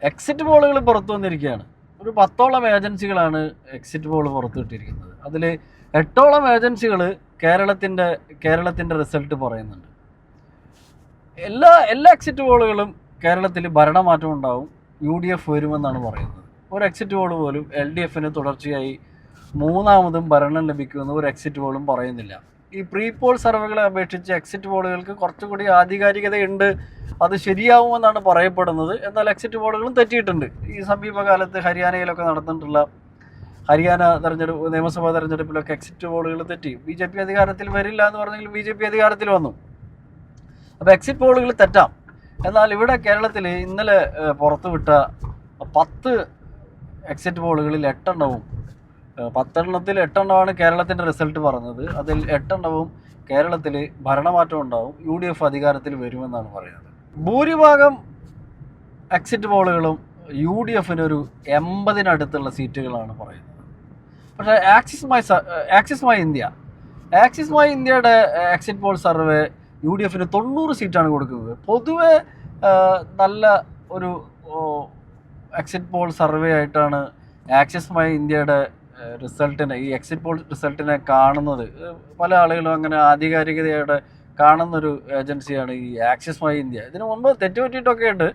Exit പോളുകൾ പുറത്തു വന്നിരിക്കുകയാണ്. ഒരു 10ഓളം ഏജൻസികളാണ് എക്സിറ്റ് പോൾ പുറത്തുവിട്ടിരിക്കുന്നത്. അതിൽ 8ഓളം ഏജൻസികൾ കേരളത്തിൻ്റെ റിസൾട്ട് പറയുന്നുണ്ട്. എല്ലാ എക്സിറ്റ് പോളുകളും കേരളത്തിൽ ഭരണമാറ്റം ഉണ്ടാവും, UDF വരുമെന്നാണ് പറയുന്നത്. ഒരു എക്സിറ്റ് പോൾ പോലും LDFന് തുടർച്ചയായി മൂന്നാമതും ഭരണം ലഭിക്കുമെന്ന് ഒരു എക്സിറ്റ് പോളും പറയുന്നില്ല. ഈ പ്രീ പോൾ സർവേകളെ അപേക്ഷിച്ച് എക്സിറ്റ് പോളുകൾക്ക് കുറച്ചുകൂടി ആധികാരികതയുണ്ട്, അത് ശരിയാവുമെന്നാണ് പറയപ്പെടുന്നത്. എന്നാൽ എക്സിറ്റ് പോളുകളും തെറ്റിയിട്ടുണ്ട്. ഈ സമീപകാലത്ത് ഹരിയാനയിലൊക്കെ നടന്നിട്ടുള്ള നിയമസഭാ തെരഞ്ഞെടുപ്പിലൊക്കെ എക്സിറ്റ് പോളുകൾ തെറ്റി. BJP അധികാരത്തിൽ വരില്ല എന്ന് പറഞ്ഞെങ്കിൽ BJP അധികാരത്തിൽ വന്നു. അപ്പോൾ എക്സിറ്റ് പോളുകൾ തെറ്റാം. എന്നാൽ ഇവിടെ കേരളത്തിൽ ഇന്നലെ പുറത്തുവിട്ട 10 എക്സിറ്റ് പോളുകളിൽ 8 10 8 കേരളത്തിൻ്റെ റിസൾട്ട് പറഞ്ഞത്. അതിൽ 8 കേരളത്തിൽ ഭരണമാറ്റം ഉണ്ടാവും, UDF അധികാരത്തിൽ വരുമെന്നാണ് പറയുന്നത്. ഭൂരിഭാഗം എക്സിറ്റ് പോളുകളും UDFനൊരു 80-നടുത്തുള്ള സീറ്റുകളാണ് പറയുന്നത്. പക്ഷേ ആക്സിസ് മൈ ഇന്ത്യയുടെ എക്സിറ്റ് പോൾ സർവേ UDFന് 90 സീറ്റാണ് കൊടുക്കുന്നത്. പൊതുവെ നല്ല ഒരു എക്സിറ്റ് പോൾ സർവേ ആയിട്ടാണ് ആക്സിസ് മൈ ഇന്ത്യയുടെ ഈ എക്സിറ്റ് പോൾ റിസൾട്ടിനെ കാണുന്നത്. പല ആളുകളും അങ്ങനെ ആധികാരികതയോടെ കാണുന്നൊരു ഏജൻസിയാണ് ഈ ആക്സിസ് മൈ ഇന്ത്യ. ഇതിനു മുമ്പ് തെറ്റുപറ്റിയിട്ടൊക്കെ ഉണ്ട്.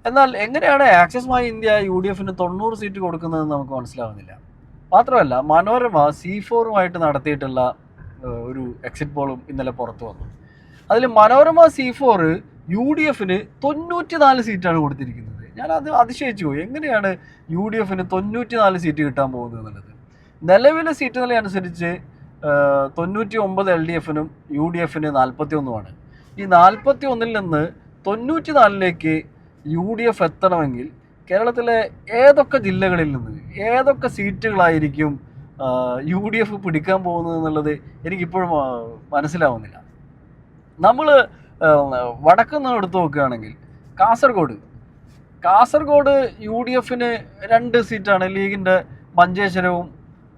എന്നാൽ എങ്ങനെയാണ് ആക്സിസ് മൈ ഇന്ത്യ UDFന് 90 സീറ്റ് കൊടുക്കുന്നതെന്ന് നമുക്ക് മനസ്സിലാവുന്നില്ല. മാത്രമല്ല, മനോരമ C4 നടത്തിയിട്ടുള്ള ഒരു എക്സിറ്റ് പോളും ഇന്നലെ പുറത്തു വന്നു. അതിൽ മനോരമ C4 UDFന് 94 സീറ്റാണ് കൊടുത്തിരിക്കുന്നത്. ഞാനത് അതിശയിച്ചു പോയി. എങ്ങനെയാണ് UDFന് 94 സീറ്റ് കിട്ടാൻ പോകുന്നത് എന്നുള്ളത്. നിലവിലെ സീറ്റ് നില അനുസരിച്ച് 99 LDFനും UDFന് 41. ഈ 41-ൽ നിന്ന് 94-ലേക്ക് UDF എത്തണമെങ്കിൽ കേരളത്തിലെ ഏതൊക്കെ ജില്ലകളിൽ നിന്ന് ഏതൊക്കെ സീറ്റുകളായിരിക്കും UDF പിടിക്കാൻ പോകുന്നത് എന്നുള്ളത് എനിക്കിപ്പോഴും മനസ്സിലാവുന്നില്ല. നമ്മൾ വടക്കുനിന്ന് എടുത്ത് നോക്കുകയാണെങ്കിൽ കാസർഗോഡ് UDFന് 2 സീറ്റാണ്. ലീഗിൻ്റെ മഞ്ചേശ്വരവും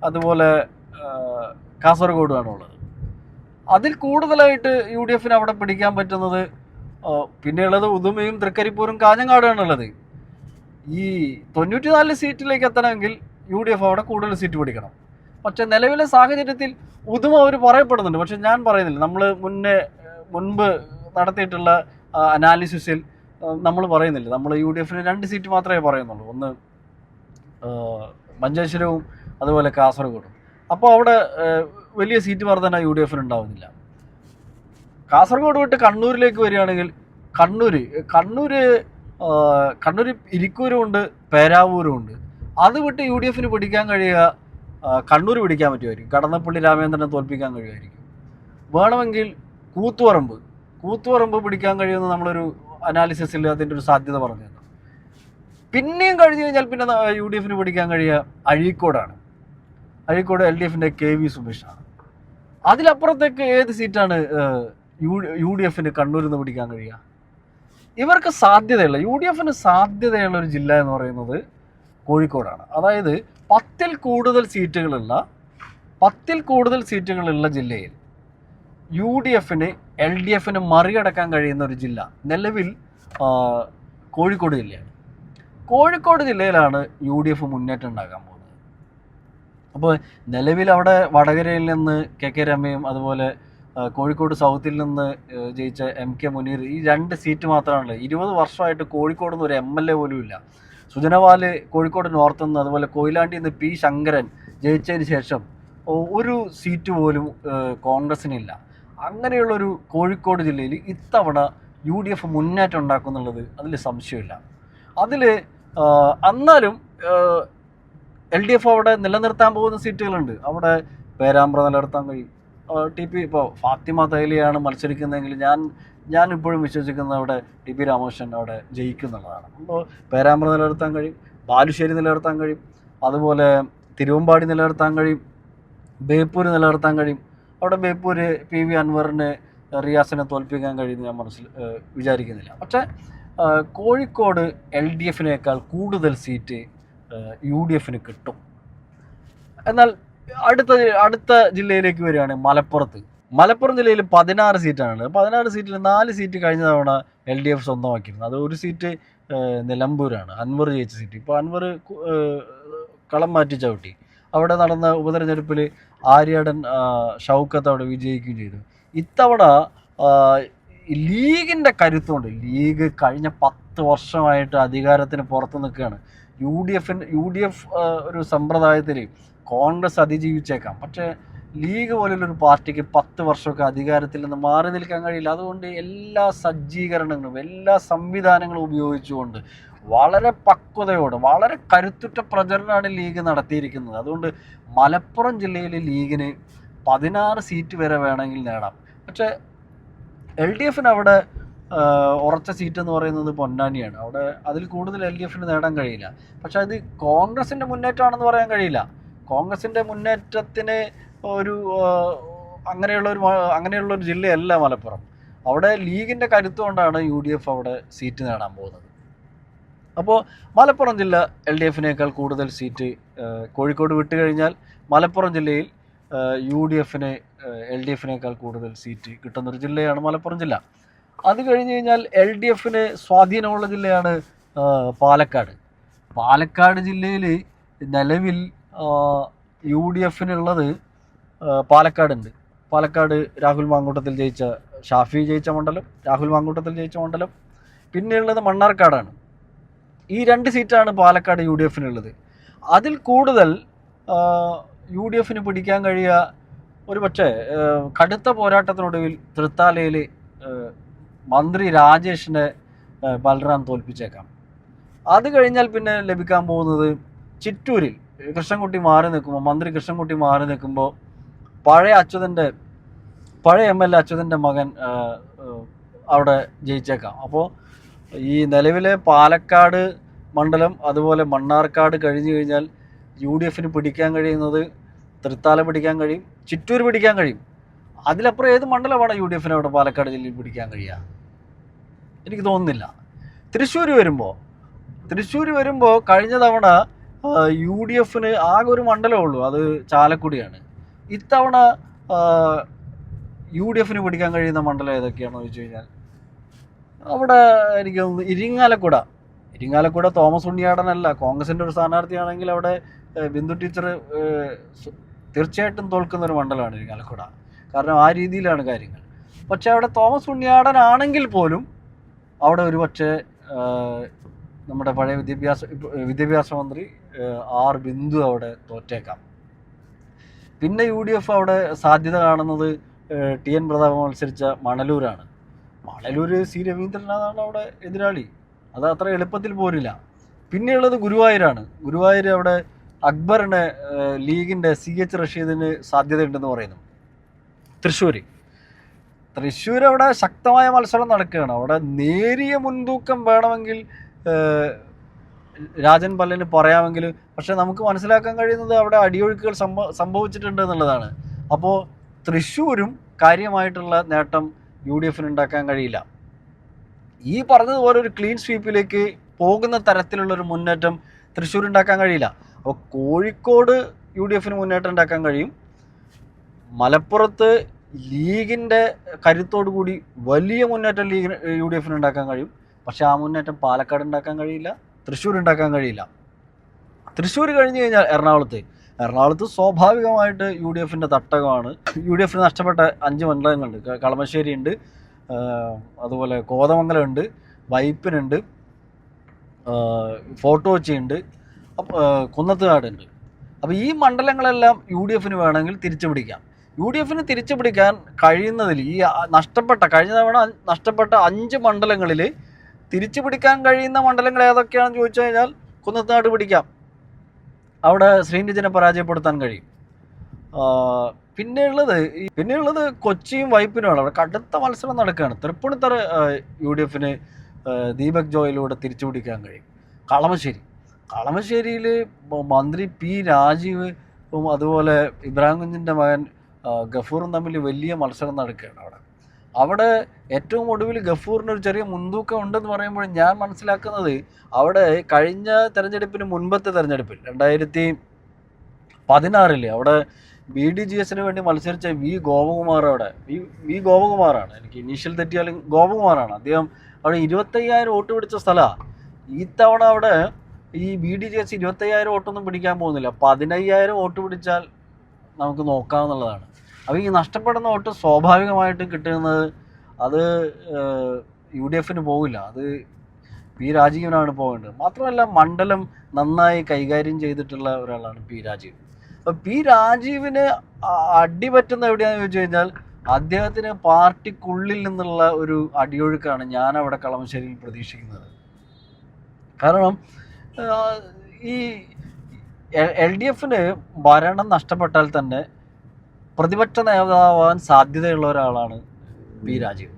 അതുപോലെ കാസർഗോഡുമാണുള്ളത്. അതിൽ കൂടുതലായിട്ട് UDFന് അവിടെ പിടിക്കാൻ പറ്റുന്നത് പിന്നെയുള്ളത് ഉദുമയും തൃക്കരിപ്പൂരും കാഞ്ഞങ്ങാടുമാണുള്ളത്. ഈ 94 സീറ്റിലേക്ക് എത്തണമെങ്കിൽ UDF അവിടെ കൂടുതൽ സീറ്റ് പിടിക്കണം. പക്ഷെ നിലവിലെ സാഹചര്യത്തിൽ ഉദുമ അവർ പറയപ്പെടുന്നുണ്ട്. പക്ഷെ ഞാൻ പറയുന്നില്ല. നമ്മൾ മുൻപ് നടത്തിയിട്ടുള്ള അനാലിസിസിൽ നമ്മൾ പറയുന്നില്ല. നമ്മൾ UDFന് 2 സീറ്റ് മാത്രമേ പറയുന്നുള്ളൂ. ഒന്ന് മഞ്ചേശ്വരവും അതുപോലെ കാസർഗോഡും. അപ്പോൾ അവിടെ വലിയ സീറ്റ് വർധന UDFന് ഉണ്ടാവുന്നില്ല. കാസർഗോഡ് വിട്ട് കണ്ണൂരിലേക്ക് വരികയാണെങ്കിൽ കണ്ണൂർ ഇരിക്കൂരും ഉണ്ട്, പേരാവൂരും ഉണ്ട്. അത് വിട്ട് UDFന് പിടിക്കാൻ കഴിയുക കണ്ണൂർ പിടിക്കാൻ പറ്റുമായിരിക്കും. കടന്നപ്പള്ളി രാമേന്ദ്രനെ തോൽപ്പിക്കാൻ കഴിയുമായിരിക്കും. വേണമെങ്കിൽ കൂത്തുപറമ്പ് പിടിക്കാൻ കഴിയുമെന്ന് നമ്മളൊരു അനാലിസിസിൽ അതിൻ്റെ ഒരു സാധ്യത പറഞ്ഞു. പിന്നെയും കഴിഞ്ഞ് കഴിഞ്ഞാൽ പിന്നെ UDFന് പിടിക്കാൻ കഴിയുക അഴീക്കോട് LDFൻ്റെ KV സുമേഷാണ്. അതിലപ്പുറത്തേക്ക് ഏത് സീറ്റാണ് UDFന് കണ്ണൂരിൽ നിന്ന് പിടിക്കാൻ കഴിയുക? ഇവർക്ക് സാധ്യതയുള്ള UDFന് സാധ്യതയുള്ള ഒരു ജില്ല എന്ന് പറയുന്നത് കോഴിക്കോടാണ്. അതായത് 10-ൽ കൂടുതൽ സീറ്റുകളുള്ള ജില്ലയിൽ UDFന് LDFന് മറികടക്കാൻ കഴിയുന്ന ഒരു ജില്ല നിലവിൽ കോഴിക്കോട് ജില്ലയാണ്. കോഴിക്കോട് ജില്ലയിലാണ് UDF മുന്നേറ്റം ഉണ്ടാകാൻ പോകുന്നത്. അപ്പോൾ നിലവിൽ അവിടെ വടകരയിൽ നിന്ന് KK രമയും അതുപോലെ കോഴിക്കോട് സൗത്തിൽ നിന്ന് ജയിച്ച MK മുനീർ, ഈ 2 സീറ്റ് മാത്രമാണുള്ളത്. 20 വർഷമായിട്ട് കോഴിക്കോട് നിന്ന് ഒരു MLA പോലും ഇല്ല. സുജനവാല് കോഴിക്കോട് നോർത്ത് നിന്ന്, അതുപോലെ കൊയിലാണ്ടിയിൽ നിന്ന് P ശങ്കരൻ ജയിച്ചതിന് ശേഷം ഒരു സീറ്റ് പോലും കോൺഗ്രസിനില്ല. അങ്ങനെയുള്ളൊരു കോഴിക്കോട് ജില്ലയിൽ ഇത്തവണ UDF മുന്നേറ്റം ഉണ്ടാക്കുന്നുള്ളത് അതിൽ സംശയമില്ല. എന്നാലും LDF അവിടെ നിലനിർത്താൻ പോകുന്ന സീറ്റുകളുണ്ട്. അവിടെ പേരാമ്പ്ര നിലനിർത്താൻ കഴിയും. TP ഇപ്പോൾ ഫാത്തിമ തൈലിയാണ് മത്സരിക്കുന്നതെങ്കിൽ ഞാൻ ഇപ്പോഴും വിശ്വസിക്കുന്നത് അവിടെ TP രാമകൃഷ്ണൻ അവിടെ ജയിക്കുന്നുള്ളതാണ്. അപ്പോൾ പേരാമ്പ്ര നിലനിർത്താൻ കഴിയും, ബാലുശ്ശേരി നിലനിർത്താൻ കഴിയും, അതുപോലെ തിരുവമ്പാടി നിലനിർത്താൻ കഴിയും, ബേപ്പൂർ നിലനിർത്താൻ കഴിയും. അവിടെ ബേപ്പൂർ PV അൻവറിനെ റിയാസിനെ തോൽപ്പിക്കാൻ കഴിയുമെന്ന് ഞാൻ വിചാരിക്കുന്നില്ല. പക്ഷേ കോഴിക്കോട് LDFനേക്കാൾ കൂടുതൽ സീറ്റ് UDFന് കിട്ടും. എന്നാൽ അടുത്ത ജില്ലയിലേക്ക് വരികയാണെങ്കിൽ മലപ്പുറം ജില്ലയിൽ 16 സീറ്റാണ്. 16 സീറ്റിൽ 4 സീറ്റ് കഴിഞ്ഞ തവണ LDF സ്വന്തമാക്കിയിരുന്നു. അത് ഒരു സീറ്റ് നിലമ്പൂരാണ്, അൻവർ ജയിച്ച സീറ്റ്. ഇപ്പോൾ അൻവർ കളം മാറ്റി ചവിട്ടി. അവിടെ നടന്ന ഉപതെരഞ്ഞെടുപ്പിൽ ആര്യാടൻ ഷൗക്കത്ത് അവിടെ വിജയിക്കുകയും ചെയ്തു. ഇത്തവണ ലീഗിൻ്റെ കരുത്തുകൊണ്ട്, ലീഗ് കഴിഞ്ഞ 10 വർഷമായിട്ട് അധികാരത്തിന് പുറത്ത് നിൽക്കുകയാണ്. യു ഡി എഫ് ഒരു സമ്പ്രദായത്തിൽ കോൺഗ്രസ് അതിജീവിച്ചേക്കാം, പക്ഷേ ലീഗ് പോലുള്ളൊരു പാർട്ടിക്ക് 10 വർഷമൊക്കെ അധികാരത്തിൽ നിന്ന് മാറി നിൽക്കാൻ കഴിയില്ല. അതുകൊണ്ട് എല്ലാ സജ്ജീകരണങ്ങളും എല്ലാ സംവിധാനങ്ങളും ഉപയോഗിച്ചുകൊണ്ട് വളരെ പക്വതയോടെ വളരെ കരുത്തുറ്റ പ്രചരണമാണ് ലീഗ് നടത്തിയിരിക്കുന്നത്. അതുകൊണ്ട് മലപ്പുറം ജില്ലയിൽ ലീഗിന് 16 സീറ്റ് വരെ വേണമെങ്കിൽ നേടാം. പക്ഷേ LDF അവിടെ ഉറച്ച സീറ്റ് എന്ന് പറയുന്നത് പൊന്നാനിയാണ്. അവിടെ അതിൽ കൂടുതൽ LDF നേടാൻ കഴിയില്ല. പക്ഷെ അത് കോൺഗ്രസിൻ്റെ മുന്നേറ്റമാണെന്ന് പറയാൻ കഴിയില്ല. കോൺഗ്രസിൻ്റെ മുന്നേറ്റത്തിന് ഒരു അങ്ങനെയുള്ളൊരു ജില്ലയല്ല മലപ്പുറം. അവിടെ ലീഗിൻ്റെ കരുത്തുകൊണ്ടാണ് UDF അവിടെ സീറ്റ് നേടാൻ പോകുന്നത്. അപ്പോൾ മലപ്പുറം ജില്ല LDFനേക്കാൾ കൂടുതൽ സീറ്റ്, കോഴിക്കോട് വിട്ടുകഴിഞ്ഞാൽ മലപ്പുറം ജില്ലയിൽ UDFന് LDFനേക്കാൾ കൂടുതൽ സീറ്റ് കിട്ടുന്നൊരു ജില്ലയാണ് മലപ്പുറം ജില്ല. അത് കഴിഞ്ഞ് കഴിഞ്ഞാൽ LDFന് സ്വാധീനമുള്ള ജില്ലയാണ് പാലക്കാട്. പാലക്കാട് ജില്ലയിൽ നിലവിൽ UDFനുള്ളത് പാലക്കാടുണ്ട്. പാലക്കാട് രാഹുൽ മാങ്കൂട്ടത്തിൽ ജയിച്ച, ഷാഫി ജയിച്ച മണ്ഡലം, രാഹുൽ മാങ്കൂട്ടത്തിൽ ജയിച്ച മണ്ഡലം. പിന്നെയുള്ളത് മണ്ണാർക്കാടാണ്. ഈ 2 സീറ്റാണ് പാലക്കാട് UDFനുള്ളത്. അതിൽ കൂടുതൽ UDFന് പിടിക്കാൻ കഴിയുക ഒരു പക്ഷേ കടുത്ത പോരാട്ടത്തിനൊടുവിൽ തൃത്താലയിൽ മന്ത്രി രാജേഷിനെ ബൽറാം തോൽപ്പിച്ചേക്കാം. അത് കഴിഞ്ഞാൽ പിന്നെ ലഭിക്കാൻ പോകുന്നത് ചിറ്റൂരിൽ കൃഷ്ണൻകുട്ടി മാറി നിൽക്കുമ്പോൾ, മന്ത്രി കൃഷ്ണൻകുട്ടി മാറി നിൽക്കുമ്പോൾ പഴയ MLA അച്യുതൻ്റെ മകൻ അവിടെ ജയിച്ചേക്കാം. അപ്പോൾ ഈ നിലവിലെ പാലക്കാട് മണ്ഡലം അതുപോലെ മണ്ണാർക്കാട് കഴിഞ്ഞു കഴിഞ്ഞാൽ UDFന് പിടിക്കാൻ കഴിയുന്നത് തൃത്താല പിടിക്കാൻ കഴിയും, ചിറ്റൂർ പിടിക്കാൻ കഴിയും. അതിലപ്പുറം ഏത് മണ്ഡലമാണ് UDFന് അവിടെ പാലക്കാട് ജില്ലയിൽ പിടിക്കാൻ കഴിയുക? എനിക്ക് തോന്നുന്നില്ല. തൃശ്ശൂർ വരുമ്പോൾ കഴിഞ്ഞ തവണ UDFന് ആകെ ഒരു മണ്ഡലമേ ഉള്ളൂ, അത് ചാലക്കുടിയാണ്. ഇത്തവണ UDFന് പിടിക്കാൻ കഴിയുന്ന മണ്ഡലം ഏതൊക്കെയാണെന്ന് ചോദിച്ചു കഴിഞ്ഞാൽ അവിടെ എനിക്ക് തോന്നുന്നു ഇരിങ്ങാലക്കുട തോമസ് ഉണ്ണിയാടനല്ല, കോൺഗ്രസിൻ്റെ ഒരു സ്ഥാനാർത്ഥിയാണെങ്കിൽ അവിടെ ബിന്ദു ടീച്ചർ തീർച്ചയായിട്ടും തോൽക്കുന്നൊരു മണ്ഡലമാണ് ഇരിങ്ങാലക്കുട. കാരണം ആ രീതിയിലാണ് കാര്യങ്ങൾ. പക്ഷേ അവിടെ തോമസ് ഉണ്ണിയാടനാണെങ്കിൽ പോലും അവിടെ ഒരു പക്ഷേ നമ്മുടെ പഴയ വിദ്യാഭ്യാസ മന്ത്രി R ബിന്ദു അവിടെ തോറ്റേക്കാം. പിന്നെ UDF അവിടെ സാധ്യത കാണുന്നത് TN പ്രതാപ മത്സരിച്ച മണലൂരാണ്. മണലൂർ C രവീന്ദ്രനാഥാണ് അവിടെ എതിരാളി. അത് അത്ര എളുപ്പത്തിൽ പോരില്ല. പിന്നെയുള്ളത് ഗുരുവായൂരാണ്. ഗുരുവായൂർ അവിടെ അക്ബറിന് ലീഗിൻ്റെ CH റഷീദിന് സാധ്യതയുണ്ടെന്ന് പറയുന്നു. തൃശ്ശൂർ അവിടെ ശക്തമായ മത്സരം നടക്കുകയാണ്. അവിടെ നേരിയ മുൻതൂക്കം വേണമെങ്കിൽ രാജൻ പല്ലന് പറയാമെങ്കിൽ, പക്ഷെ നമുക്ക് മനസ്സിലാക്കാൻ കഴിയുന്നത് അവിടെ അടിയൊഴുക്കുകൾ സംഭവിച്ചിട്ടുണ്ട് എന്നുള്ളതാണ്. അപ്പോൾ തൃശ്ശൂരും കാര്യമായിട്ടുള്ള നേട്ടം UDFന് ഉണ്ടാക്കാൻ കഴിയില്ല. ഈ പറഞ്ഞതുപോലെ ഒരു ക്ലീൻ സ്വീപ്പിലേക്ക് പോകുന്ന തരത്തിലുള്ളൊരു മുന്നേറ്റം തൃശ്ശൂർ ഉണ്ടാക്കാൻ കഴിയില്ല. അപ്പോൾ കോഴിക്കോട് UDFന് മുന്നേറ്റം ഉണ്ടാക്കാൻ കഴിയും. മലപ്പുറത്ത് ലീഗിൻ്റെ കരുത്തോടു കൂടി വലിയ മുന്നേറ്റം UDFന് ഉണ്ടാക്കാൻ കഴിയും. പക്ഷേ ആ മുന്നേറ്റം പാലക്കാട് ഉണ്ടാക്കാൻ കഴിയില്ല, തൃശ്ശൂർ ഉണ്ടാക്കാൻ കഴിയില്ല. തൃശ്ശൂർ കഴിഞ്ഞ് കഴിഞ്ഞാൽ എറണാകുളത്ത് സ്വാഭാവികമായിട്ട് UDFൻ്റെ തട്ടകമാണ്. UDFന് നഷ്ടപ്പെട്ട 5 മണ്ഡലങ്ങളുണ്ട്. കളമശ്ശേരി ഉണ്ട്, അതുപോലെ കോതമംഗലമുണ്ട്, വൈപ്പിനുണ്ട്, ഫോർട്ട് കൊച്ചിയുണ്ട്, കുന്നത്തുകാടുണ്ട്. അപ്പോൾ ഈ മണ്ഡലങ്ങളെല്ലാം UDFന് വേണമെങ്കിൽ തിരിച്ചുപിടിക്കാം. UDFന് തിരിച്ചുപിടിക്കാൻ കഴിയുന്നതിൽ ഈ കഴിഞ്ഞ തവണ നഷ്ടപ്പെട്ട 5 മണ്ഡലങ്ങളിൽ തിരിച്ചു പിടിക്കാൻ കഴിയുന്ന മണ്ഡലങ്ങൾ ഏതൊക്കെയാണെന്ന് ചോദിച്ചു കഴിഞ്ഞാൽ കുന്നത്തുനാട് പിടിക്കാം, അവിടെ ശ്രീനിജനെ പരാജയപ്പെടുത്താൻ കഴിയും. പിന്നെയുള്ളത് കൊച്ചിയും വൈപ്പിനുമാണ്. അവിടെ കടുത്ത മത്സരം നടക്കുകയാണ്. തൃപ്പൂണിത്തറ UDFന് ദീപക് ജോയിലൂടെ തിരിച്ചു പിടിക്കാൻ കഴിയും. കളമശ്ശേരിയിൽ മന്ത്രി P രാജീവ് അതുപോലെ ഇബ്രാഹിം കുഞ്ഞിൻ്റെ മകൻ ഗഫൂറും തമ്മിൽ വലിയ മത്സരം നടക്കുകയാണ്. അവിടെ ഏറ്റവും ഒടുവിൽ ഗഫൂറിനൊരു ചെറിയ മുൻതൂക്കം ഉണ്ടെന്ന് പറയുമ്പോൾ ഞാൻ മനസ്സിലാക്കുന്നത് അവിടെ കഴിഞ്ഞ തെരഞ്ഞെടുപ്പിന് മുൻപത്തെ തെരഞ്ഞെടുപ്പിൽ 2016 അവിടെ BDGSന് വേണ്ടി മത്സരിച്ച വി ഗോപകുമാറാണ്, എനിക്ക് ഇനീഷ്യൽ തെറ്റിയാലും ഗോപകുമാറാണ്. അദ്ദേഹം അവിടെ 25,000 വോട്ട് പിടിച്ച സ്ഥലമാണ്. ഈ തവണ അവിടെ ഈ BDJS 25,000 വോട്ടൊന്നും പിടിക്കാൻ പോകുന്നില്ല. 15,000 വോട്ട് പിടിച്ചാൽ നമുക്ക് നോക്കാവുന്നതാണ്. അപ്പോൾ ഈ നഷ്ടപ്പെടുന്ന വോട്ട് സ്വാഭാവികമായിട്ടും കിട്ടുന്നത് അത് UDFന് പോകില്ല, അത് P. രാജീവിനാണ് പോകേണ്ടത്. മാത്രമല്ല മണ്ഡലം നന്നായി കൈകാര്യം ചെയ്തിട്ടുള്ള ഒരാളാണ് P. രാജീവ്. അപ്പോൾ P. രാജീവിന് അടിപറ്റുന്ന എവിടെയാണെന്ന് ചോദിച്ചു കഴിഞ്ഞാൽ അദ്ദേഹത്തിന് പാർട്ടിക്കുള്ളിൽ നിന്നുള്ള ഒരു അടിയൊഴുക്കാണ് ഞാൻ അവിടെ കളമശ്ശേരിയിൽ പ്രതീക്ഷിക്കുന്നത്. കാരണം ഈ LDFന് ഭരണം നഷ്ടപ്പെട്ടാൽ തന്നെ പ്രതിപക്ഷ നേതാവാൻ സാധ്യതയുള്ള ഒരാളാണ് P. രാജീവ്.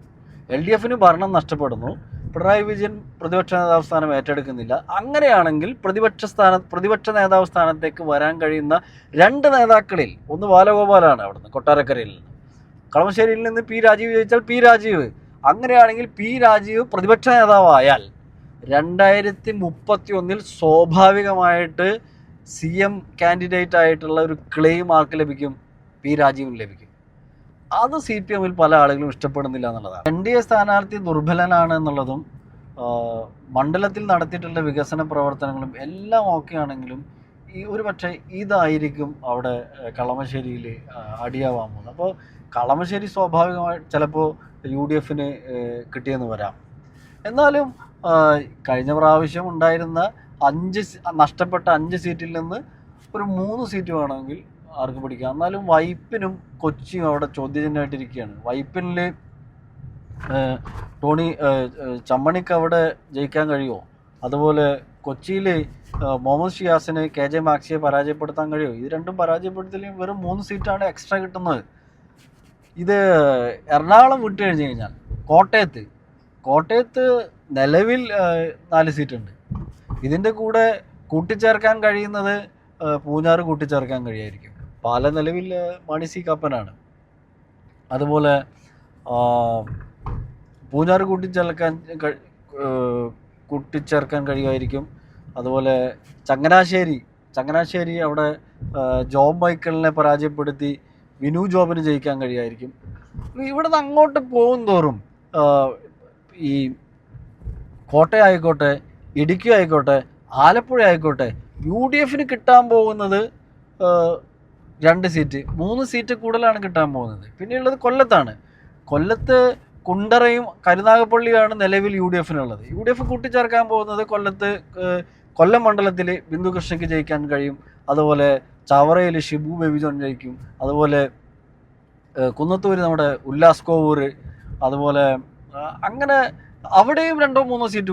LDFന് ഭരണം നഷ്ടപ്പെടുന്നു, പിണറായി വിജയൻ പ്രതിപക്ഷ നേതാവ് സ്ഥാനം ഏറ്റെടുക്കുന്നില്ല. അങ്ങനെയാണെങ്കിൽ പ്രതിപക്ഷ നേതാവ് സ്ഥാനത്തേക്ക് വരാൻ കഴിയുന്ന 2 നേതാക്കളിൽ ഒന്ന് ബാലഗോപാലാണ് അവിടുന്ന് കൊട്ടാരക്കരയിൽ നിന്ന്, കളമശ്ശേരിയിൽ നിന്ന് P. രാജീവ് ചോദിച്ചാൽ P. രാജീവ്. അങ്ങനെയാണെങ്കിൽ P. രാജീവ് പ്രതിപക്ഷ നേതാവായാൽ 2031 സ്വാഭാവികമായിട്ട് CM കാൻഡിഡേറ്റ് ആയിട്ടുള്ള ഒരു ക്ലെയിം ആർക്ക് ലഭിക്കും? P. രാജീവിന് ലഭിക്കും. അത് CPMൽ പല ആളുകളും ഇഷ്ടപ്പെടുന്നില്ല എന്നുള്ളതാണ്. NDA സ്ഥാനാർത്ഥി ദുർബലനാണ് എന്നുള്ളതും മണ്ഡലത്തിൽ നടത്തിയിട്ടുള്ള വികസന പ്രവർത്തനങ്ങളും എല്ലാം ഓക്കെ ആണെങ്കിലും ഒരു പക്ഷേ ഇതായിരിക്കും അവിടെ കളമശ്ശേരിയിൽ അടിയാവാൻ പോകുന്നത്. അപ്പോൾ കളമശ്ശേരി സ്വാഭാവികമായി ചിലപ്പോൾ UDFന് കിട്ടിയെന്ന് വരാം. എന്നാലും കഴിഞ്ഞ പ്രാവശ്യം ഉണ്ടായിരുന്ന നഷ്ടപ്പെട്ട 5 സീറ്റിൽ നിന്ന് ഒരു 3 സീറ്റ് വേണമെങ്കിൽ ആർക്ക് പിടിക്കാം. എന്നാലും വൈപ്പിനും കൊച്ചിയും അവിടെ ചോദ്യചിഹ്നമായിട്ടിരിക്കുകയാണ്. വൈപ്പിനിൽ ചമ്മണിക്ക് അവിടെ ജയിക്കാൻ കഴിയുമോ? അതുപോലെ കൊച്ചിയിൽ മുഹമ്മദ് ഷിയാസിന് KJ മാക്സിയെ പരാജയപ്പെടുത്താൻ കഴിയുമോ? ഇത് രണ്ടും പരാജയപ്പെടുത്തില്ലെങ്കിൽ വെറും 3 സീറ്റാണ് എക്സ്ട്രാ കിട്ടുന്നത്. ഇത് എറണാകുളം വിട്ട് കഴിഞ്ഞ് കഴിഞ്ഞാൽ കോട്ടയത്ത് നിലവിൽ 4 സീറ്റുണ്ട്. ഇതിൻ്റെ കൂടെ കൂട്ടിച്ചേർക്കാൻ കഴിയുന്നത് പൂഞ്ഞാറ് കൂട്ടിച്ചേർക്കാൻ കഴിയായിരിക്കും. പാല നിലവിൽ മാണി സി കാപ്പനാണ്. അതുപോലെ പൂഞ്ഞാറ് കൂട്ടിച്ചേർക്കാൻ കഴിയുമായിരിക്കും. അതുപോലെ ചങ്ങനാശ്ശേരി അവിടെ ജോബ് മൈക്കിളിനെ പരാജയപ്പെടുത്തി വിനു ജോബിന് ജയിക്കാൻ കഴിയുമായിരിക്കും. ഇവിടെ നിന്ന് അങ്ങോട്ട് പോകും തോറും ഈ കോട്ടയം ആയിക്കോട്ടെ, ഇടുക്കി ആയിക്കോട്ടെ, ആലപ്പുഴ ആയിക്കോട്ടെ, UDFന് കിട്ടാൻ പോകുന്നത് 2 സീറ്റ്, 3 സീറ്റ് കൂടുതലാണ് കിട്ടാൻ പോകുന്നത്. പിന്നെയുള്ളത് കൊല്ലത്ത് കുണ്ടറയും കരുനാഗപ്പള്ളിയാണ് നിലവിൽ UDFനുള്ളത്. UDF കൂട്ടിച്ചേർക്കാൻ പോകുന്നത് കൊല്ലം മണ്ഡലത്തിൽ ബിന്ദു കൃഷ്ണയ്ക്ക് ജയിക്കാൻ കഴിയും. അതുപോലെ ചവറയിൽ ഷിബു ബേബി ജോൺ ജയിക്കും. അതുപോലെ കുന്നത്തൂർ നമ്മുടെ ഉല്ലാസ് കോവൂർ, അതുപോലെ അങ്ങനെ അവിടെയും 2-3 സീറ്റ്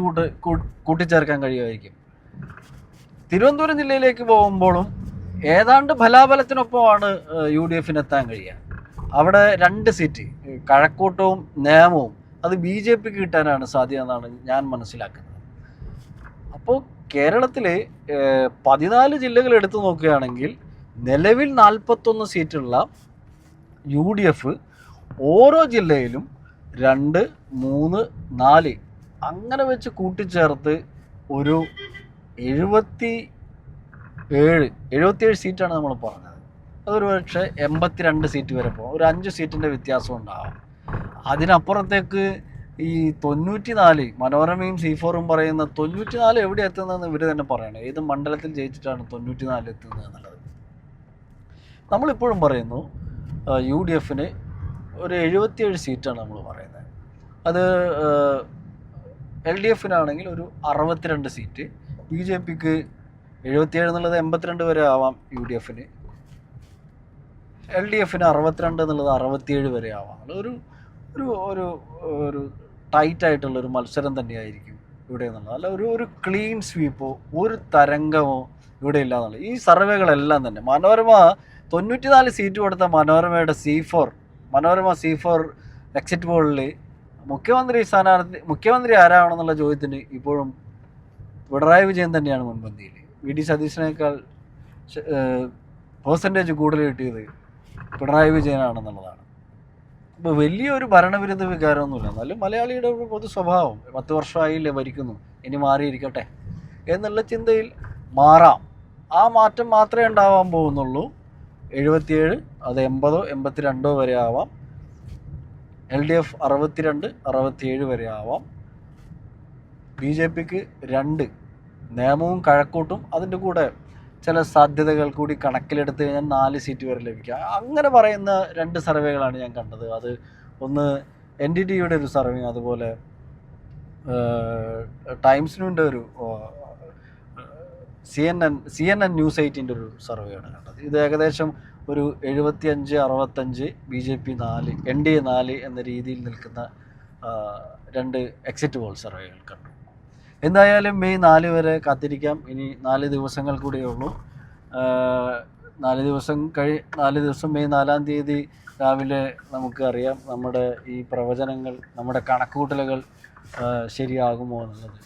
കൂട്ടിച്ചേർക്കാൻ കഴിയുമായിരിക്കും. തിരുവനന്തപുരം ജില്ലയിലേക്ക് പോകുമ്പോഴും ഏതാണ്ട് ബലാബലത്തിനൊപ്പമാണ് UDFന് എത്താൻ കഴിയുക. അവിടെ 2 സീറ്റ് കഴക്കൂട്ടവും നേമവും അത് BJPക്ക് കിട്ടാനാണ് സാധ്യത എന്നാണ് ഞാൻ മനസ്സിലാക്കുന്നത്. അപ്പോൾ കേരളത്തിൽ 14 ജില്ലകൾ എടുത്തു നോക്കുകയാണെങ്കിൽ നിലവിൽ 41 സീറ്റുള്ള UDF ഓരോ ജില്ലയിലും 2, 3, 4 അങ്ങനെ വെച്ച് കൂട്ടിച്ചേർത്ത് ഒരു 77 സീറ്റാണ് നമ്മൾ പറഞ്ഞത്. അതൊരു പക്ഷേ 82 സീറ്റ് വരെ പോകും. ഒരു 5 സീറ്റിൻ്റെ വ്യത്യാസം ഉണ്ടാകും. അതിനപ്പുറത്തേക്ക് ഈ 94 മനോരമയും C4ഉം പറയുന്ന 94 എവിടെ എത്തുന്നതെന്ന് ഇവർ തന്നെ പറയണം. ഏത് മണ്ഡലത്തിൽ ജയിച്ചിട്ടാണ് 94 എത്തുന്നത് എന്നുള്ളത്. നമ്മളിപ്പോഴും പറയുന്നു UDFന് ഒരു 77 സീറ്റാണ് നമ്മൾ പറയുന്നത്. അത് LDFനാണെങ്കിൽ ഒരു 62 സീറ്റ്, BJPക്ക് 77 എന്നുള്ളത് 82 വരെ ആവാം, UDFന് LDFന് 62 എന്നുള്ളത് 67 വരെ ആവാം. ഒരു ഒരു ഒരു ടൈറ്റായിട്ടുള്ളൊരു മത്സരം തന്നെയായിരിക്കും ഇവിടെ എന്നുള്ളത്. അല്ല ഒരു ക്ലീൻ സ്വീപ്പോ ഒരു തരംഗമോ ഇവിടെ ഇല്ല എന്നുള്ളത്. ഈ സർവേകളെല്ലാം തന്നെ മനോരമ 94 സീറ്റ് കൊടുത്ത മനോരമ C4 എക്സിറ്റ് പോളിൽ മുഖ്യമന്ത്രി ആരാണെന്നുള്ള ചോദ്യത്തിന് ഇപ്പോഴും പിണറായി വിജയൻ തന്നെയാണ് മുൻപന്തിയിൽ. VD സതീശനേക്കാൾ പെർസെൻറ്റേജ് കൂടുതൽ കിട്ടിയത് പിണറായി വിജയനാണെന്നുള്ളതാണ്. ഇപ്പോൾ വലിയൊരു ഭരണവിരുദ്ധ വികാരമൊന്നുമില്ല. എന്നാലും മലയാളിയുടെ ഒരു പൊതു സ്വഭാവം 10 വർഷമായില്ലേ ഭരിക്കുന്നു, ഇനി മാറിയിരിക്കട്ടെ എന്നുള്ള ചിന്തയിൽ മാറാം. ആ മാറ്റം മാത്രമേ ഉണ്ടാവാൻ പോകുന്നുള്ളൂ. 77 അത് 80 82 വരെ ആവാം. LDF 62 67 വരെ ആവാം. BJPക്ക് 2 നിയമവും കഴക്കൂട്ടും അതിൻ്റെ കൂടെ ചില സാധ്യതകൾ കൂടി കണക്കിലെടുത്ത് കഴിഞ്ഞാൽ 4 സീറ്റ് വരെ ലഭിക്കുക. അങ്ങനെ പറയുന്ന 2 സർവേകളാണ് ഞാൻ കണ്ടത്. അത് ഒന്ന് NDTVയുടെ ഒരു സർവേ, അതുപോലെ ടൈംസ് ന്യൂൻ്റെ ഒരു CNN ന്യൂസ് 8ൻ്റെ ഒരു സർവേയാണ് കണ്ടത്. ഇത് ഏകദേശം ഒരു 75-65 BJP 4 NDA 4 എന്ന രീതിയിൽ നിൽക്കുന്ന 2 എക്സിറ്റ് പോൾ സർവേകൾ കണ്ടു. എന്തായാലും മെയ് 4 വരെ കാത്തിരിക്കാം. ഇനി 4 ദിവസങ്ങൾ കൂടിയേ ഉള്ളൂ. 4 ദിവസം മെയ് 4-ാം തീയതി രാവിലെ നമുക്ക് അറിയാം നമ്മുടെ ഈ പ്രവചനങ്ങൾ, നമ്മുടെ കണക്കുകൂട്ടലുകൾ ശരിയാകുമോ എന്നുള്ളത്.